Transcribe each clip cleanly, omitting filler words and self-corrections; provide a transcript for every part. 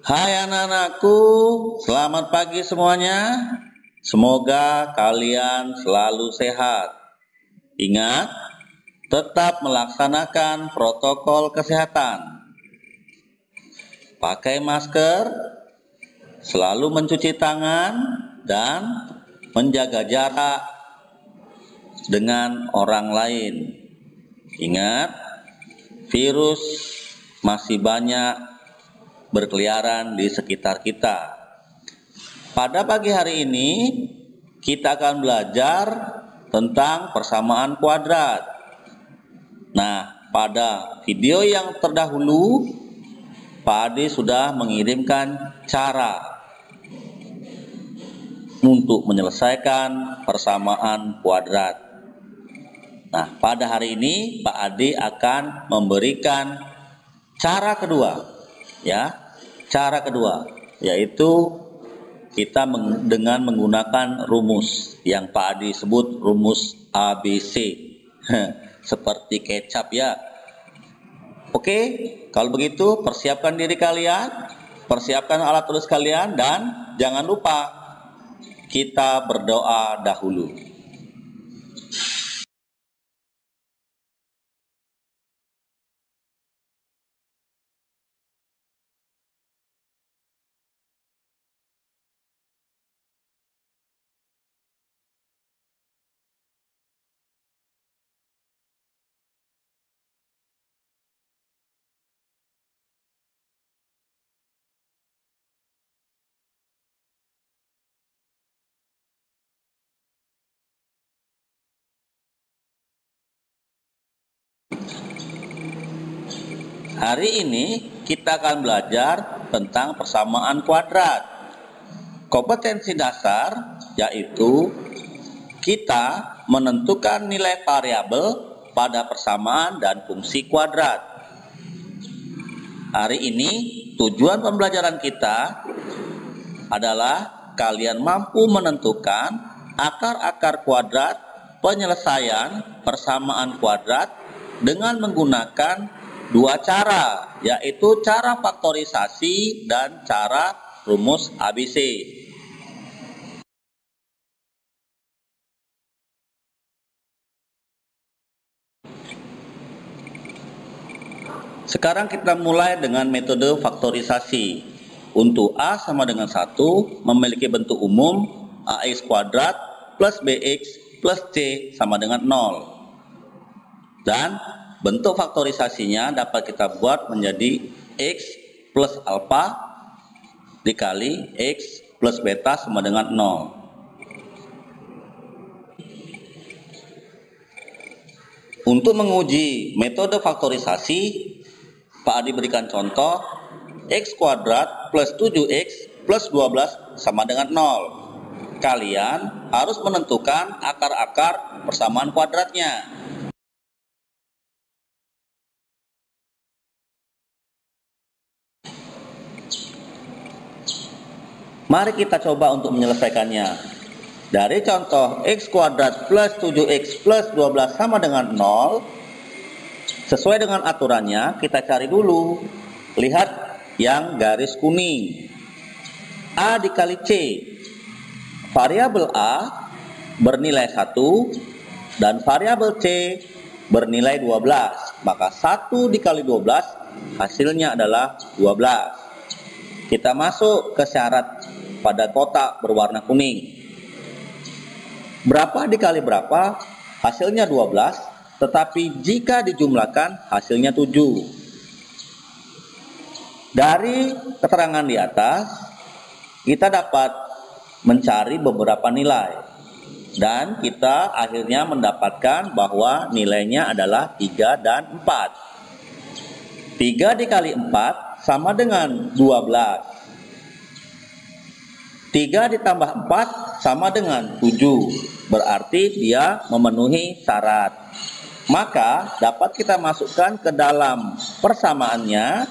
Hai anak-anakku, selamat pagi semuanya. Semoga kalian selalu sehat. Ingat, tetap melaksanakan protokol kesehatan. Pakai masker, selalu mencuci tangan, dan menjaga jarak dengan orang lain. Ingat, virus masih banyak berkeliaran di sekitar kita. Pada pagi hari ini kita akan belajar tentang persamaan kuadrat. Nah, pada video yang terdahulu Pak Adi sudah mengirimkan cara untuk menyelesaikan persamaan kuadrat. Nah, pada hari ini Pak Adi akan memberikan cara kedua, ya. Cara kedua yaitu kita dengan menggunakan rumus yang Pak Adi sebut rumus ABC. Seperti kecap ya. Oke, kalau begitu persiapkan diri kalian, persiapkan alat tulis kalian, dan jangan lupa kita berdoa dahulu. Hari ini kita akan belajar tentang persamaan kuadrat. Kompetensi dasar yaitu kita menentukan nilai variabel pada persamaan dan fungsi kuadrat. Hari ini tujuan pembelajaran kita adalah kalian mampu menentukan akar-akar kuadrat penyelesaian persamaan kuadrat dengan menggunakan dua cara, yaitu cara faktorisasi dan cara rumus ABC. Sekarang kita mulai dengan metode faktorisasi. Untuk A sama dengan 1 memiliki bentuk umum AX kuadrat plus BX plus C sama dengan 0. Dan bentuk faktorisasinya dapat kita buat menjadi X plus alfa dikali X plus beta sama dengan 0. Untuk menguji metode faktorisasi, Pak Adi berikan contoh X kuadrat plus 7X plus 12 sama dengan 0. Kalian harus menentukan akar-akar persamaan kuadratnya. Mari kita coba untuk menyelesaikannya. Dari contoh X kuadrat plus 7X plus 12 sama dengan 0, sesuai dengan aturannya kita cari dulu. Lihat yang garis kuning. A dikali C. Variabel A bernilai 1 dan variabel C bernilai 12. Maka 1 dikali 12 hasilnya adalah 12. Kita masuk ke syarat pada kotak berwarna kuning. Berapa dikali berapa? Hasilnya 12, tetapi jika dijumlahkan hasilnya 7. Dari keterangan di atas, kita dapat mencari beberapa nilai. Dan kita akhirnya mendapatkan bahwa nilainya adalah 3 dan 4. 3 dikali 4 sama dengan 12. 3 ditambah 4 sama dengan 7. Berarti dia memenuhi syarat. Maka dapat kita masukkan ke dalam persamaannya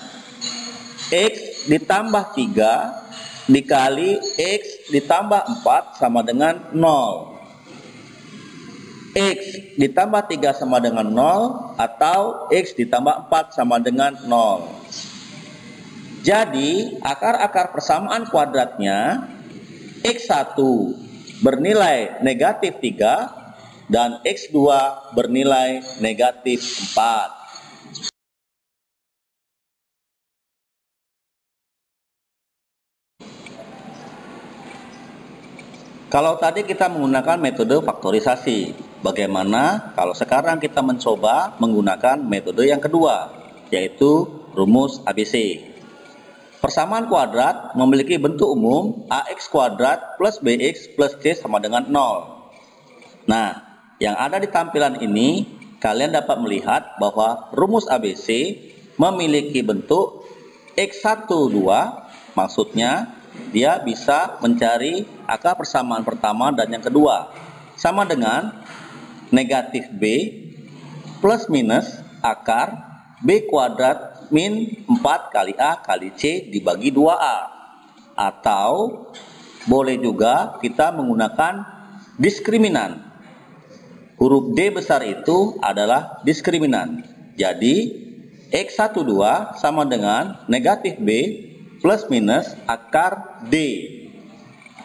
X ditambah 3 dikali X ditambah 4 sama dengan 0. X ditambah 3 sama dengan 0 atau X ditambah 4 sama dengan 0. Jadi akar-akar persamaan kuadratnya X1 bernilai negatif 3 dan X2 bernilai negatif 4. Kalau tadi kita menggunakan metode faktorisasi, bagaimana kalau sekarang kita mencoba menggunakan metode yang kedua, yaitu rumus ABC. Persamaan kuadrat memiliki bentuk umum AX kuadrat plus BX plus C sama dengan 0. Nah, yang ada di tampilan ini, kalian dapat melihat bahwa rumus ABC memiliki bentuk X12, maksudnya dia bisa mencari akar persamaan pertama dan yang kedua, sama dengan negatif B plus minus akar B kuadrat min 4 kali A kali C dibagi 2A. Atau boleh juga kita menggunakan diskriminan. Huruf D besar itu adalah diskriminan. Jadi X12 sama dengan negatif B plus minus akar D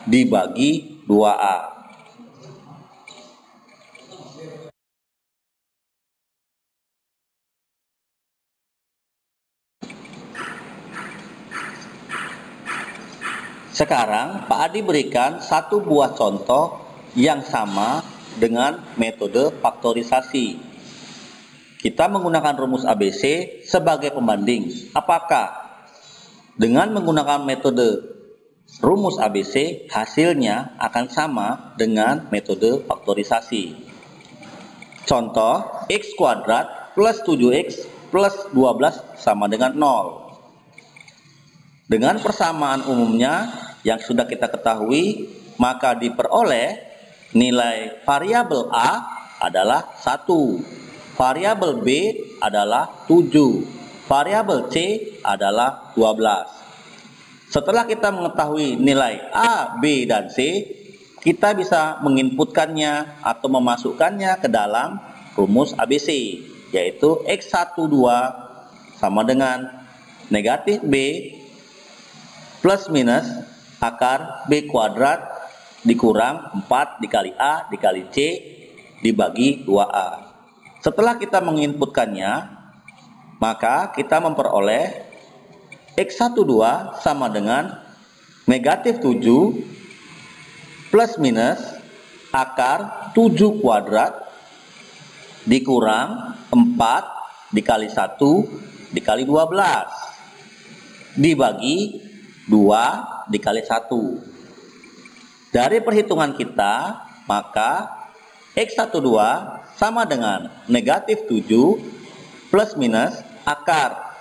dibagi 2A. Sekarang Pak Adi berikan satu buah contoh yang sama dengan metode faktorisasi. Kita menggunakan rumus ABC sebagai pembanding. Apakah dengan menggunakan metode rumus ABC hasilnya akan sama dengan metode faktorisasi? Contoh, X kuadrat plus 7X plus 12 sama dengan 0. Dengan persamaan umumnya yang sudah kita ketahui, maka diperoleh nilai variabel A adalah 1, variabel B adalah 7, variabel C adalah 12. Setelah kita mengetahui nilai A, B, dan C, kita bisa menginputkannya atau memasukkannya ke dalam rumus ABC, yaitu X12 sama dengan negatif B plus minus akar B kuadrat dikurang 4 dikali A dikali C dibagi 2A. Setelah kita menginputkannya, maka kita memperoleh X12 sama dengan negatif 7 plus minus akar 7 kuadrat dikurang 4 dikali 1 dikali 12 dibagi 2 dikali 1. Dari perhitungan kita, maka X12 sama dengan negatif 7 plus minus akar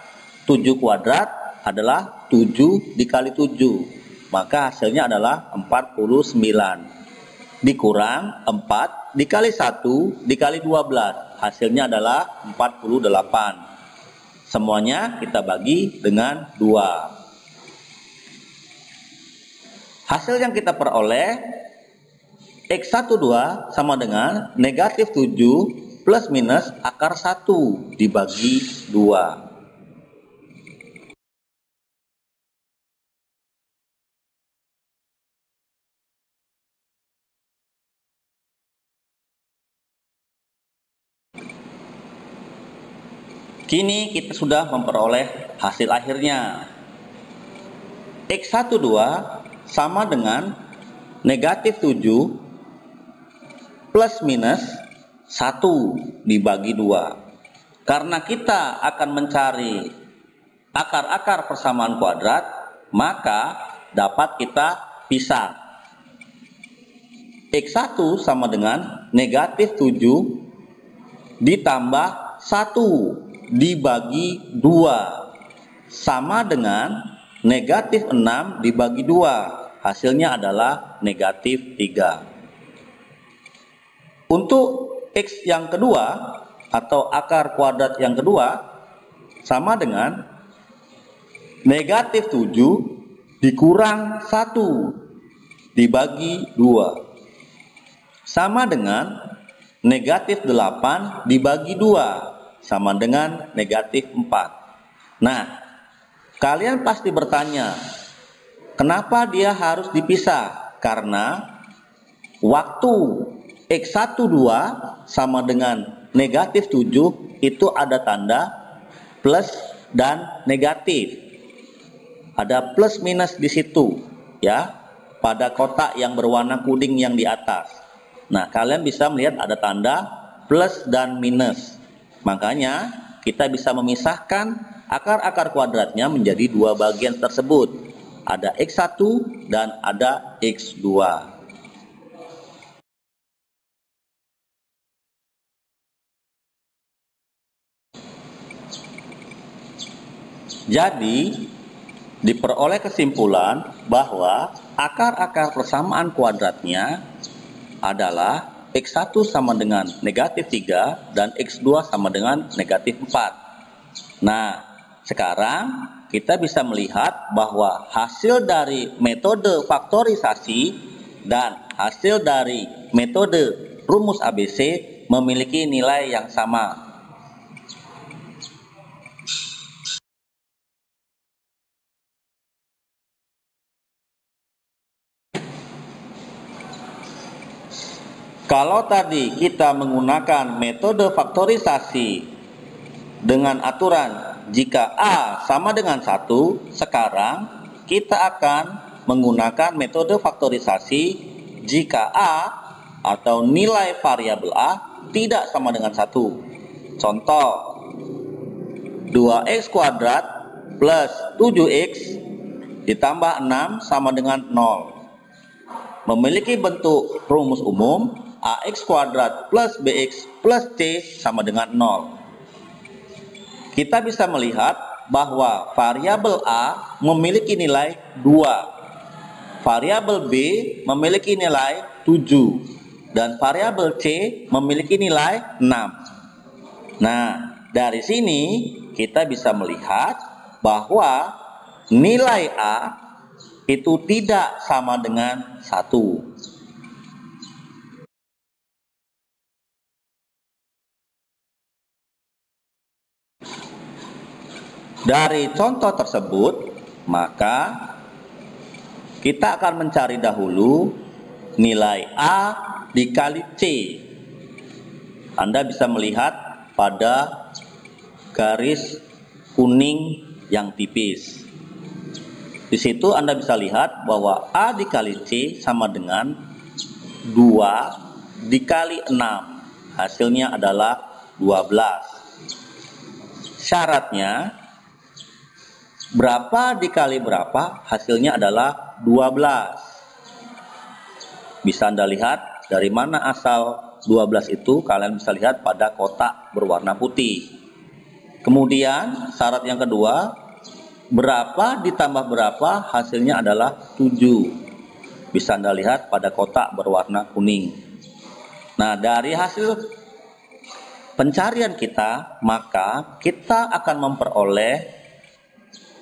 7 kuadrat adalah 7 dikali 7. Maka hasilnya adalah 49. Dikurang 4 dikali 1 dikali 12. Hasilnya adalah 48. Semuanya kita bagi dengan 2. Hasil yang kita peroleh X12 sama dengan negatif 7 plus minus akar 1 dibagi 2. Kini kita sudah memperoleh hasil akhirnya. X12 sama dengan negatif 7 plus minus 1 dibagi 2. Karena kita akan mencari akar-akar persamaan kuadrat, maka dapat kita pisah. X1 sama dengan negatif 7 ditambah 1 dibagi 2 sama dengan negatif 6 dibagi 2. Hasilnya adalah negatif 3. Untuk X yang kedua atau akar kuadrat yang kedua sama dengan negatif 7 dikurang 1 dibagi 2 sama dengan negatif 8 dibagi 2 sama dengan negatif 4. Nah, Kalian pasti bertanya, kenapa dia harus dipisah? Karena waktu X12 sama dengan negatif 7 itu ada tanda plus dan negatif. Ada plus minus di situ, ya, pada kotak yang berwarna kuning yang di atas. Nah, kalian bisa melihat ada tanda plus dan minus. Makanya kita bisa memisahkan akar-akar kuadratnya menjadi dua bagian tersebut. Ada X1 dan ada X2. Jadi, diperoleh kesimpulan bahwa akar-akar persamaan kuadratnya adalah X1 sama dengan negatif 3 dan X2 sama dengan negatif 4. Nah, sekarang kita bisa melihat bahwa hasil dari metode faktorisasi dan hasil dari metode rumus ABC memiliki nilai yang sama. Kalau tadi kita menggunakan metode faktorisasi dengan aturan jika A sama dengan 1, sekarang kita akan menggunakan metode faktorisasi jika A atau nilai variabel A tidak sama dengan 1. Contoh, 2x kuadrat plus 7x ditambah 6 sama dengan 0. Memiliki bentuk rumus umum ax kuadrat plus bx plus c sama dengan 0. Kita bisa melihat bahwa variabel A memiliki nilai 2, variabel B memiliki nilai 7, dan variabel C memiliki nilai 6. Nah, dari sini kita bisa melihat bahwa nilai A itu tidak sama dengan 1. Dari contoh tersebut, maka kita akan mencari dahulu nilai A dikali C. Anda bisa melihat pada garis kuning yang tipis. Di situ Anda bisa lihat bahwa A dikali C sama dengan 2 dikali 6. Hasilnya adalah 12. Syaratnya berapa dikali berapa? Hasilnya adalah 12. Bisa Anda lihat dari mana asal 12 itu? Kalian bisa lihat pada kotak berwarna putih. Kemudian syarat yang kedua, berapa ditambah berapa? Hasilnya adalah 7. Bisa Anda lihat pada kotak berwarna kuning. Nah, dari hasil pencarian kita, maka kita akan memperoleh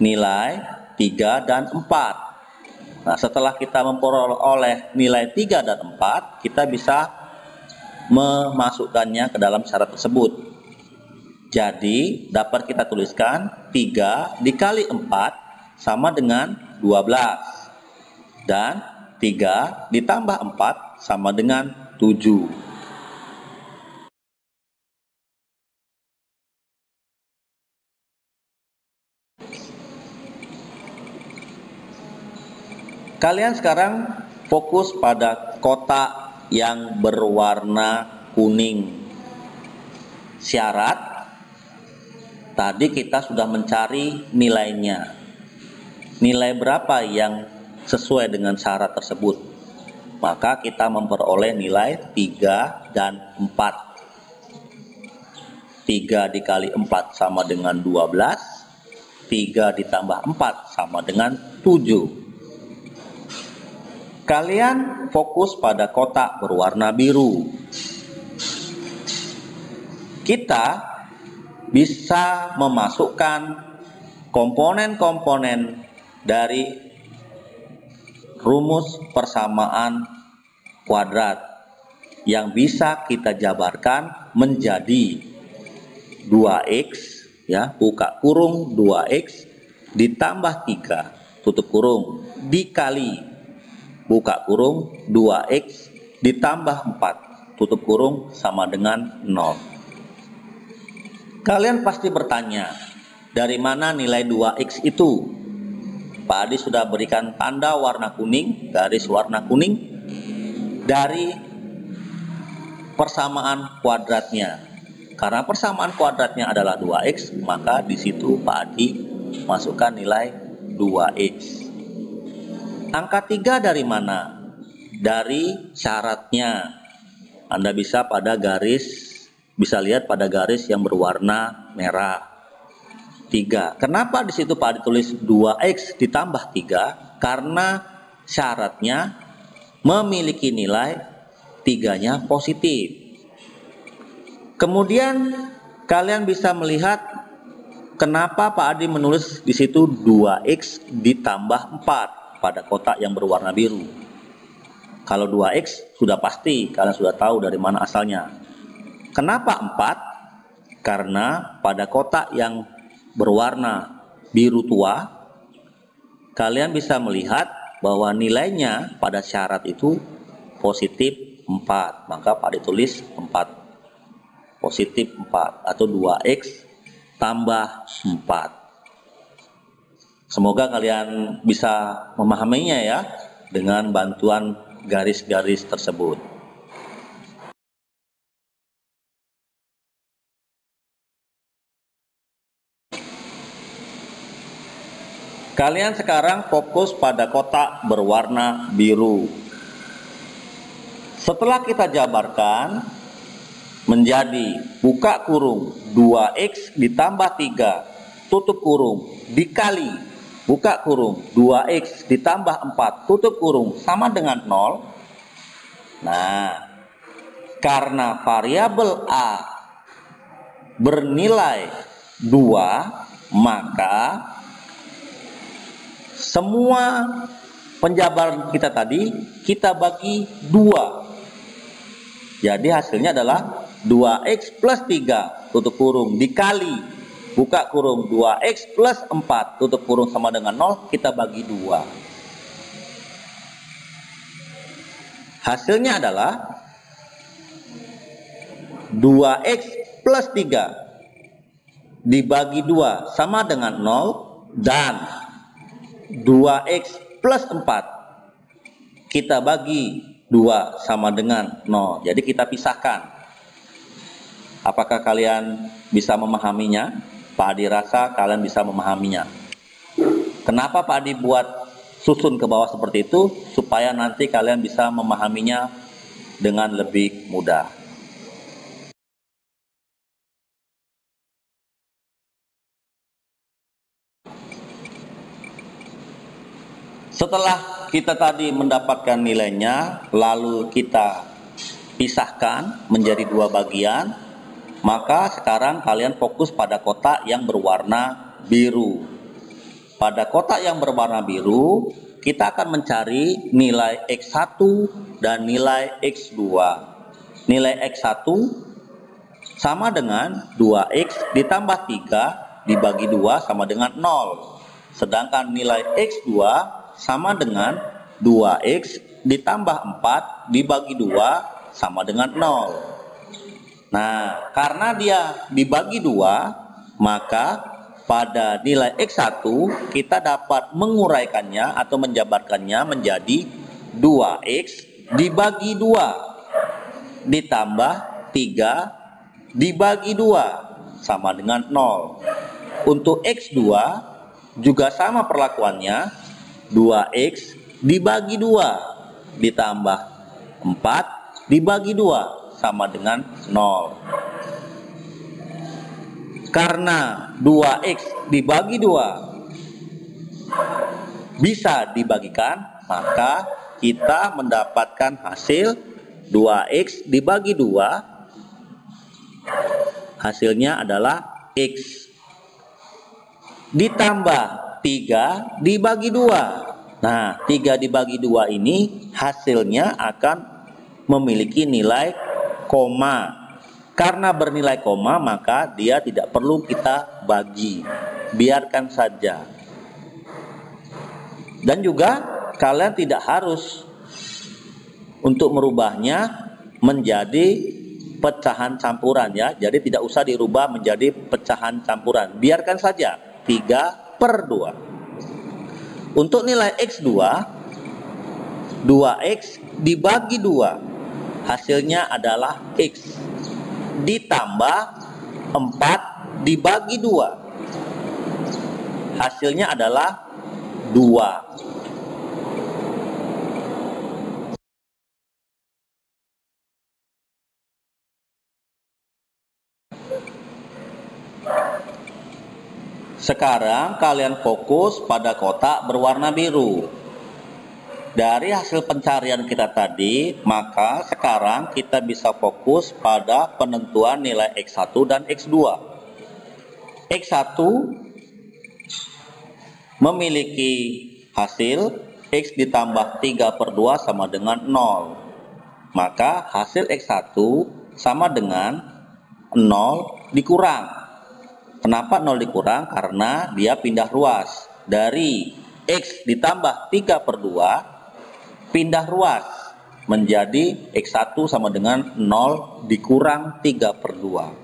nilai 3 dan 4. Nah, setelah kita memperoleh nilai 3 dan 4, kita bisa memasukkannya ke dalam syarat tersebut. Jadi, dapat kita tuliskan 3 dikali 4 sama dengan 12. Dan 3 ditambah 4 sama dengan 7. Kalian sekarang fokus pada kotak yang berwarna kuning. Syarat tadi kita sudah mencari nilainya. Nilai berapa yang sesuai dengan syarat tersebut? Maka kita memperoleh nilai 3 dan 4. 3 dikali 4 sama dengan 12. 3 ditambah 4 sama dengan 7. Kalian fokus pada kotak berwarna biru. Kita bisa memasukkan komponen-komponen dari rumus persamaan kuadrat yang bisa kita jabarkan menjadi 2x, ya, buka kurung 2x ditambah 3 tutup kurung dikali buka kurung 2x ditambah 4 tutup kurung sama dengan 0. Kalian pasti bertanya, dari mana nilai 2x itu? Pak Adi sudah berikan tanda warna kuning, garis warna kuning, dari persamaan kuadratnya. Karena persamaan kuadratnya adalah 2x, maka di situ Pak Adi masukkan nilai 2x. Angka 3 dari mana? Dari syaratnya. Anda bisa lihat pada garis yang berwarna merah. 3. Kenapa di situ Pak Adi tulis 2x ditambah 3? Karena syaratnya memiliki nilai 3-nya positif. Kemudian kalian bisa melihat kenapa Pak Adi menulis di situ 2x ditambah 4 pada kotak yang berwarna biru. Kalau 2x sudah pasti, kalian sudah tahu dari mana asalnya. Kenapa 4? Karena pada kotak yang berwarna biru tua, kalian bisa melihat bahwa nilainya pada syarat itu positif 4. Maka Pak Adi tulis 4. Positif 4 atau 2x tambah 4. Semoga kalian bisa memahaminya ya dengan bantuan garis-garis tersebut. Kalian sekarang fokus pada kotak berwarna biru. Setelah kita jabarkan menjadi buka kurung 2x ditambah 3 tutup kurung dikali buka kurung 2x ditambah 4 tutup kurung sama dengan 0. Nah, karena variabel A bernilai 2, maka semua penjabaran kita tadi kita bagi 2. Jadi hasilnya adalah 2x plus 3 tutup kurung dikali buka kurung 2x plus 4 tutup kurung sama dengan 0, kita bagi 2. Hasilnya adalah 2x plus 3 dibagi 2 sama dengan 0 dan 2x plus 4 kita bagi 2 sama dengan 0. Jadi kita pisahkan. Apakah kalian bisa memahaminya? Pak Adi rasa kalian bisa memahaminya. Kenapa Pak Adi buat susun ke bawah seperti itu? Supaya nanti kalian bisa memahaminya dengan lebih mudah. Setelah kita tadi mendapatkan nilainya, lalu kita pisahkan menjadi 2 bagian. Maka sekarang kalian fokus pada kotak yang berwarna biru. Pada kotak yang berwarna biru, kita akan mencari nilai X1 dan nilai X2. Nilai X1 sama dengan 2x ditambah 3 dibagi 2 sama dengan 0. Sedangkan nilai X2 sama dengan 2x ditambah 4 dibagi 2 sama dengan 0. Nah, karena dia dibagi 2, maka pada nilai X1 kita dapat menguraikannya atau menjabarkannya menjadi 2x dibagi 2 ditambah 3 dibagi 2 sama dengan 0. Untuk X2 juga sama perlakuannya, 2x dibagi 2 ditambah 4 dibagi 2 sama dengan 0. Karena 2x dibagi 2 bisa dibagikan, maka kita mendapatkan hasil 2x dibagi 2, hasilnya adalah x ditambah 3 dibagi 2. Nah, 3 dibagi 2 ini hasilnya akan memiliki nilai koma. Karena bernilai koma, maka dia tidak perlu kita bagi, biarkan saja. Dan juga kalian tidak harus untuk merubahnya menjadi pecahan campuran ya. Jadi tidak usah dirubah menjadi pecahan campuran. Biarkan saja 3/2. Untuk nilai X2, 2X dibagi 2. Hasilnya adalah X. Ditambah 4 dibagi 2. Hasilnya adalah 2. Sekarang kalian fokus pada kotak berwarna biru. Dari hasil pencarian kita tadi, maka sekarang kita bisa fokus pada penentuan nilai X1 dan X2. X1 memiliki hasil X ditambah 3/2 sama dengan 0. Maka hasil X1 sama dengan 0 dikurang. Kenapa 0 dikurang? Karena dia pindah ruas. Dari X ditambah 3/2 pindah ruas menjadi X1 sama dengan 0 dikurang 3/2.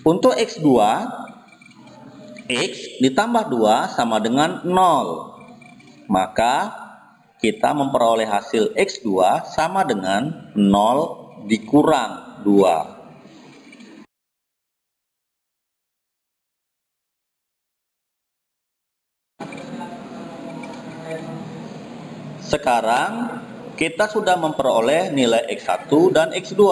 Untuk X2, X ditambah 2 sama dengan 0. Maka kita memperoleh hasil X2 sama dengan 0 dikurang 2. Sekarang kita sudah memperoleh nilai X1 dan X2.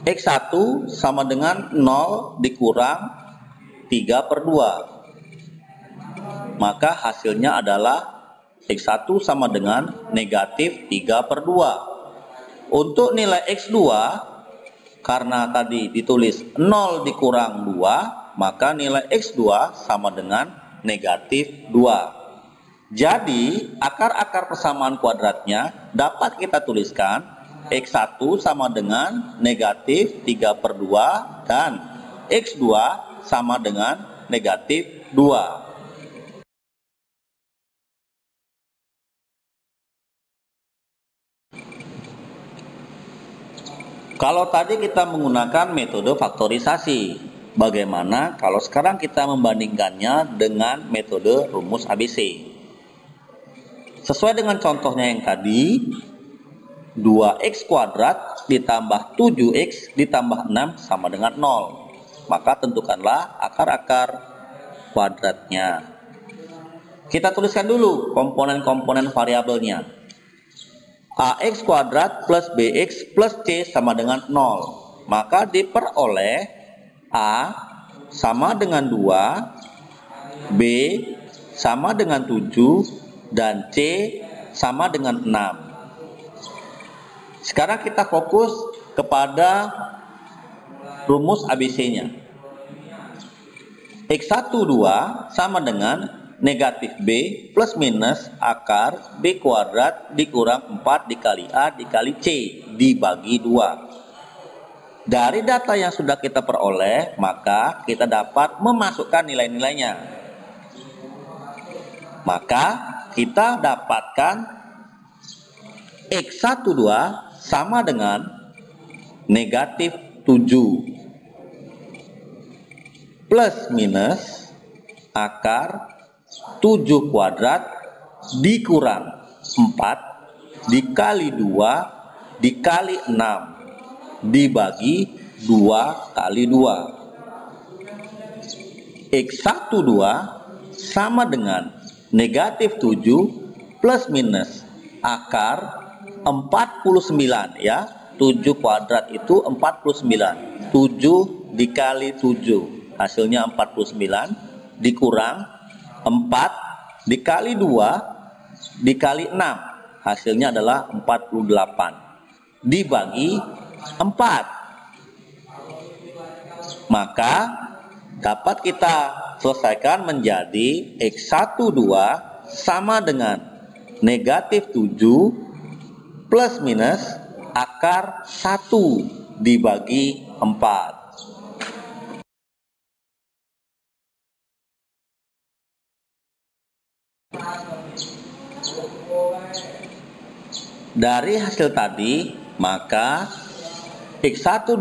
X1 sama dengan 0 dikurang 3/2. Maka hasilnya adalah X1 sama dengan negatif 3/2. Untuk nilai X2, karena tadi ditulis 0 dikurang 2, maka nilai X2 sama dengan negatif 2. Jadi, akar-akar persamaan kuadratnya dapat kita tuliskan X1 sama dengan negatif 3/2 dan X2 sama dengan negatif 2. Kalau tadi kita menggunakan metode faktorisasi, bagaimana kalau sekarang kita membandingkannya dengan metode rumus ABC? Sesuai dengan contohnya yang tadi, 2x kuadrat ditambah 7x ditambah 6 sama dengan 0. Maka tentukanlah akar-akar kuadratnya. Kita tuliskan dulu komponen-komponen variabelnya. Ax kuadrat plus bx plus c sama dengan 0. Maka diperoleh A sama dengan 2, B sama dengan 7, dan C sama dengan 6. Sekarang kita fokus kepada rumus ABC-nya. X1 2 sama dengan negatif B plus minus akar B kuadrat dikurang 4 dikali A dikali C dibagi 2. Dari data yang sudah kita peroleh, maka kita dapat memasukkan nilai-nilainya. Maka kita dapatkan X12 sama dengan negatif 7 plus minus akar 7 kuadrat dikurang 4 dikali 2 dikali 6 dibagi 2 kali 2. X12 sama dengan negatif 7 plus minus akar 49 ya. 7 kuadrat itu 49. 7 dikali 7 hasilnya 49 dikurang 4 dikali 2 dikali 6 hasilnya adalah 48 dibagi 4. Maka dapat kita selesaikan menjadi X12 sama dengan negatif 7 plus minus akar 1 dibagi 4. Dari hasil tadi, maka X12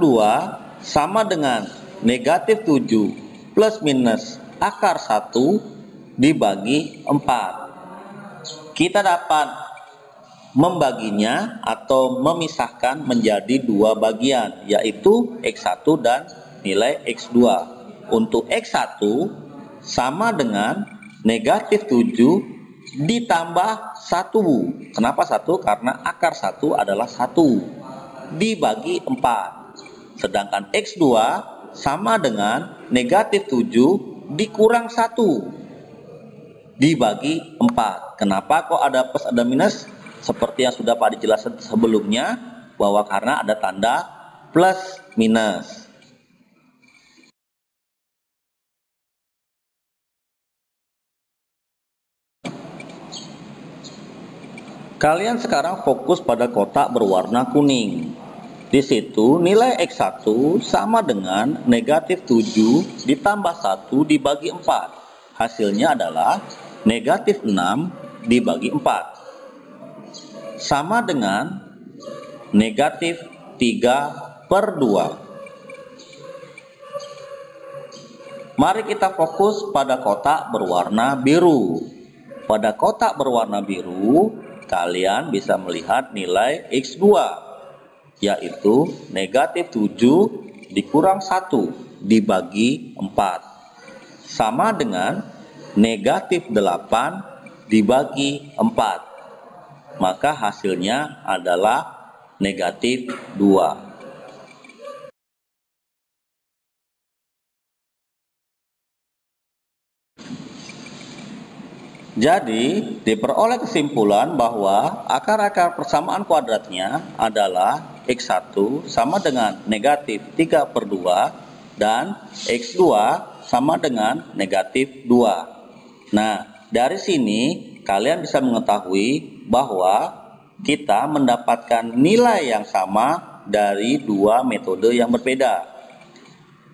sama dengan negatif 7 plus minus akar 1 dibagi 4. Kita dapat membaginya atau memisahkan menjadi dua bagian, yaitu X1 dan nilai X2. Untuk X1 sama dengan negatif 7 ditambah 1. Kenapa 1? Karena akar 1 adalah 1 dibagi 4. Sedangkan X2 sama dengan negatif 7 dikurang 1 dibagi 4. Kenapa kok ada plus ada minus? Seperti yang sudah Pak dijelaskan sebelumnya, bahwa karena ada tanda plus minus. Kalian sekarang fokus pada kotak berwarna kuning. Di situ nilai X1 sama dengan negatif 7 ditambah 1 dibagi 4. Hasilnya adalah negatif 6 dibagi 4. Sama dengan negatif 3/2. Mari kita fokus pada kotak berwarna biru. Pada kotak berwarna biru, kalian bisa melihat nilai X2, yaitu negatif 7 dikurang 1 dibagi 4. Sama dengan negatif 8 dibagi 4. Maka hasilnya adalah negatif 2. Jadi, diperoleh kesimpulan bahwa akar-akar persamaan kuadratnya adalah X1 sama dengan negatif 3/2 dan X2 sama dengan negatif 2. Nah, dari sini kalian bisa mengetahui bahwa kita mendapatkan nilai yang sama dari dua metode yang berbeda.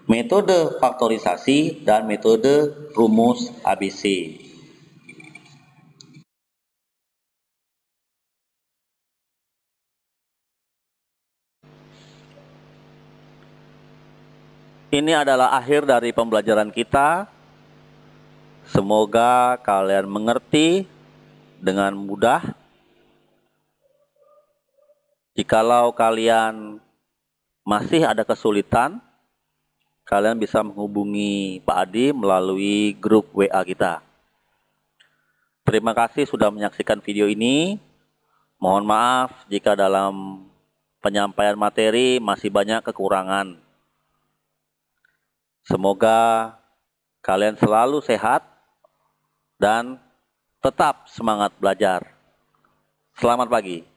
Metode faktorisasi dan metode rumus ABC. Ini adalah akhir dari pembelajaran kita. Semoga kalian mengerti dengan mudah. Jikalau kalian masih ada kesulitan, kalian bisa menghubungi Pak Adi melalui grup WA kita. Terima kasih sudah menyaksikan video ini. Mohon maaf jika dalam penyampaian materi masih banyak kekurangan. Semoga kalian selalu sehat dan tetap semangat belajar. Selamat pagi.